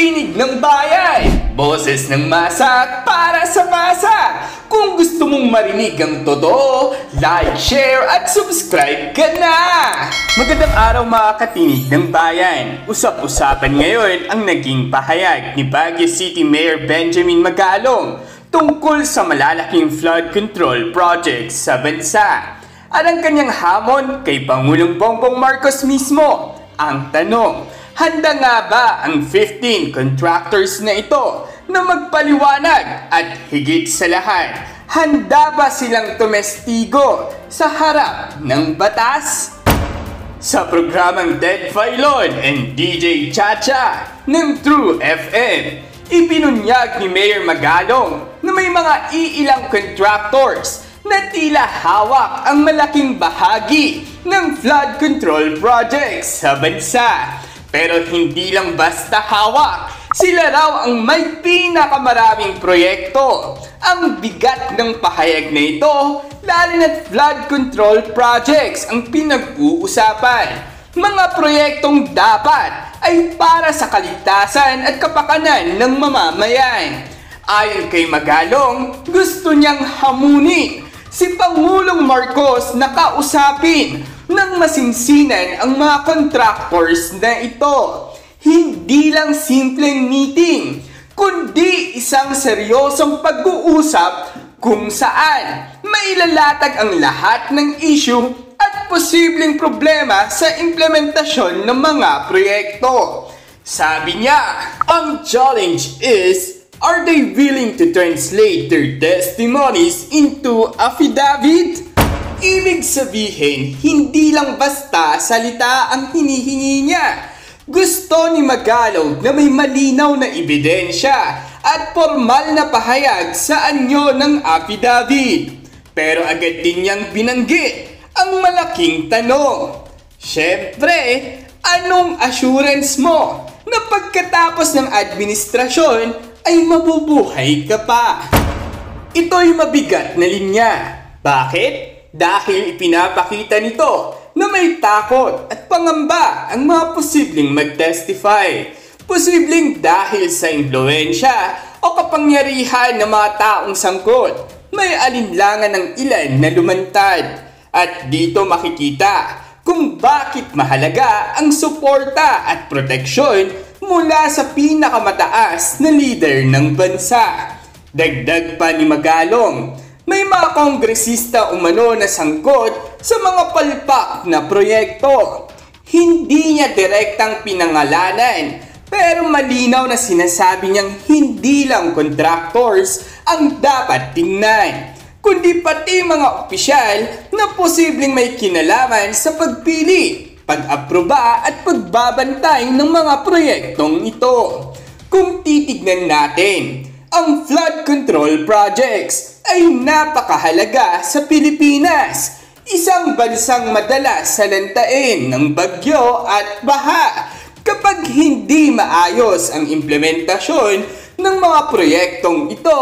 Tinig ng bayan, boses ng masa para sa masa. Kung gusto mong marinig ang totoo, like, share at subscribe ka na! Magandang araw mga katinig ng bayan. Usap-usapan ngayon ang naging pahayag ni Baguio City Mayor Benjamin Magalong tungkol sa malalaking flood control projects sa bansa. At ang kanyang hamon kay Pangulong Bongbong Marcos mismo. Ang tanong, handa nga ba ang 15 contractors na ito na magpaliwanag at higit sa lahat, handa ba silang tumestigo sa harap ng batas? Sa programang Dead Filon and DJ Chacha ng True FM, ibinunyag ni Mayor Magalong na may mga iilang contractors na tila hawak ang malaking bahagi ng flood control projects sa bansa. Pero hindi lang basta hawak, sila raw ang may pinakamaraming proyekto. Ang bigat ng pahayag na ito, lalo na't flood control projects ang pinag-uusapan. Mga proyektong dapat ay para sa kaligtasan at kapakanan ng mamamayan. Ayon kay Magalong, gusto niyang hamunin si Pangulong Marcos na kausapin nang masinsinan ang mga contractors na ito. Hindi lang simpleng meeting, kundi isang seryosong pag-uusap kung saan mailalatag ang lahat ng issue at posibleng problema sa implementasyon ng mga proyekto. Sabi niya, ang challenge is, are they willing to translate their testimonies into affidavit? Ibig sabihin, hindi lang basta salita ang hinihingi niya. Gusto ni Magalong na may malinaw na ebidensya at formal na pahayag sa anyo ng affidavit. Pero agad din niyang binanggit ang malaking tanong. Siyempre, anong assurance mo na pagkatapos ng administrasyon ay mabubuhay ka pa? Ito'y mabigat na linya. Bakit? Dahil ipinapakita nito na may takot at pangamba ang mga posibleng mag-testify. Posibleng dahil sa impluwensya o kapangyarihan ng mga taong sangkot, may alinlangan ng ilan na lumantad. At dito makikita kung bakit mahalaga ang suporta at proteksyon mula sa pinakamataas na leader ng bansa. Dagdag pa ni Magalong, may mga kongresista umano na sangkot sa mga palpak na proyekto. Hindi niya direktang pinangalanan, pero malinaw na sinasabi niyang hindi lang contractors ang dapat tingnan, kundi pati mga opisyal na posibleng may kinalaman sa pagpili, pag-aproba at pagbabantay ng mga proyektong ito. Kung titignan natin, ang flood control projects ay napakahalaga sa Pilipinas, isang bansang madalas salantain ng bagyo at baha. Kapag hindi maayos ang implementasyon ng mga proyektong ito,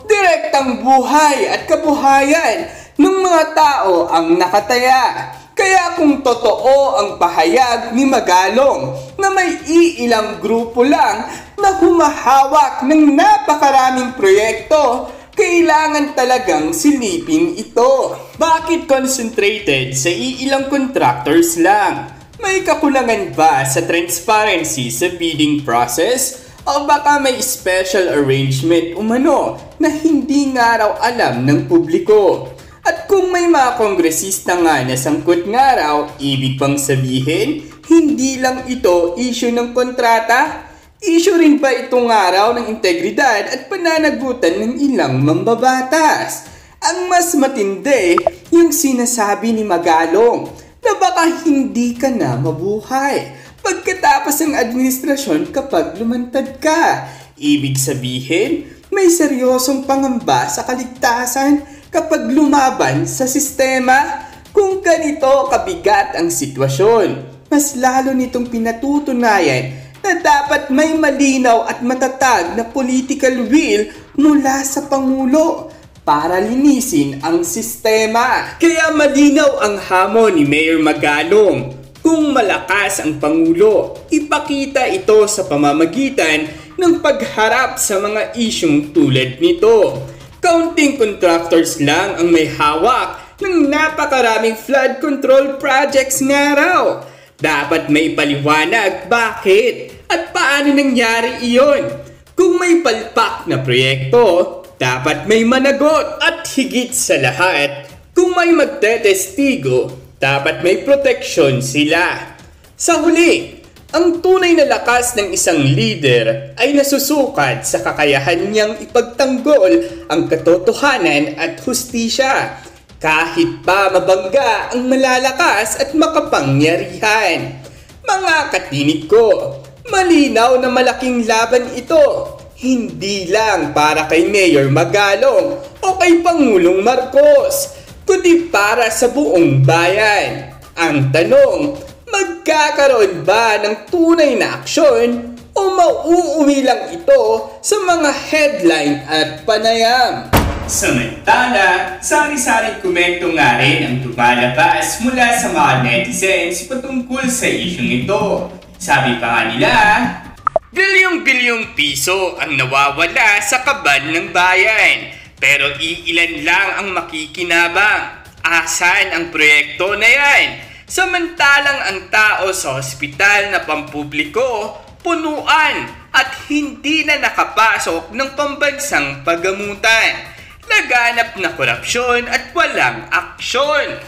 direktang buhay at kabuhayan ng mga tao ang nakataya. Kaya kung totoo ang pahayag ni Magalong na may iilang grupo lang na humahawak ng napakaraming proyekto, kailangan talagang silipin ito. Bakit concentrated sa iilang contractors lang? May kakulangan ba sa transparency sa bidding process? O baka may special arrangement umano na hindi nga raw alam ng publiko? At kung may mga kongresista nga na sangkot nga raw, ibig pang sabihin, hindi lang ito issue ng kontrata? Issue rin ba itong araw ng integridad at pananagutan ng ilang mambabatas? Ang mas matindi, yung sinasabi ni Magalong na baka hindi ka na mabuhay pagkatapos ng administrasyon kapag lumantad ka. Ibig sabihin, may seryosong pangamba sa kaligtasan kapag lumaban sa sistema. Kung ganito kabigat ang sitwasyon, mas lalo nitong pinatutunayan na dapat may malinaw at matatag na political will mula sa Pangulo para linisin ang sistema. Kaya malinaw ang hamon ni Mayor Magalong. Kung malakas ang Pangulo, ipakita ito sa pamamagitan ng pagharap sa mga isyung tulad nito. Kaunting contractors lang ang may hawak ng napakaraming flood control projects nga raw. Dapat may paliwanag bakit at paano nangyari iyon. Kung may palpak na proyekto, dapat may managot at higit sa lahat, kung may magtetestigo, dapat may proteksyon sila. Sa huli, ang tunay na lakas ng isang leader ay nasusukat sa kakayahan niyang ipagtanggol ang katotohanan at hustisya, kahit pa mabangga ang malalakas at makapangyarihan. Mga katinig ko, malinaw na malaking laban ito, hindi lang para kay Mayor Magalong o kay Pangulong Marcos, kundi para sa buong bayan. Ang tanong, magkakaroon ba ng tunay na aksyon o mauuwi lang ito sa mga headline at panayam? Samantala, sari-saring komento nga rin ang lumalabas mula sa mga netizens patungkol sa isyong ito. Sabi pa nga nila, bilyong-bilyong piso ang nawawala sa kaban ng bayan, pero iilan lang ang makikinabang. Asan ang proyekto na yan? Samantalang ang tao sa ospital na pampubliko, punuan at hindi na nakapasok ng pambansang paggamutan. Laganap na korupsyon at walang aksyon.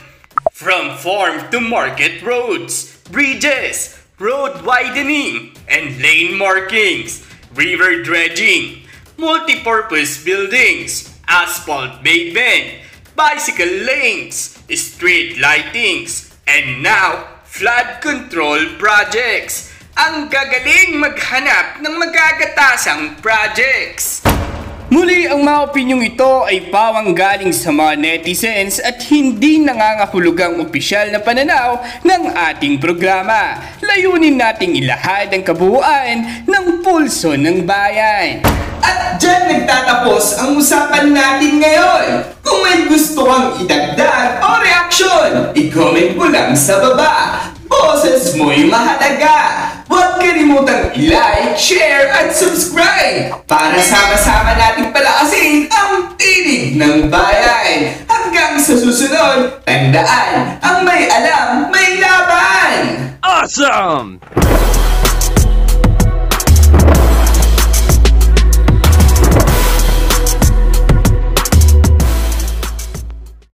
From farm to market roads, bridges, road widening and lane markings, river dredging, multi-purpose buildings, asphalt pavement, bicycle lanes, street lightings, and now, flood control projects. Ang gagaling maghanap ng magagatasang projects. Muli, ang mga opinyong ito ay pawang galing sa mga netizens at hindi nangangahulugang opisyal na pananaw ng ating programa. Layunin nating ilahad ang kabuuan ng pulso ng bayan. At dyan nagtatapos ang usapan natin ngayon. Kung may gusto kang idagdag o reaksyon, i-comment mo lang sa baba. Boses mo'y mahalaga. Huwag kalimutang i-like, share at subscribe para sama-sama nating palakasin ang tinig ng bayan. Hanggang sa susunod, tandaan, ang may alam, may laban! Awesome!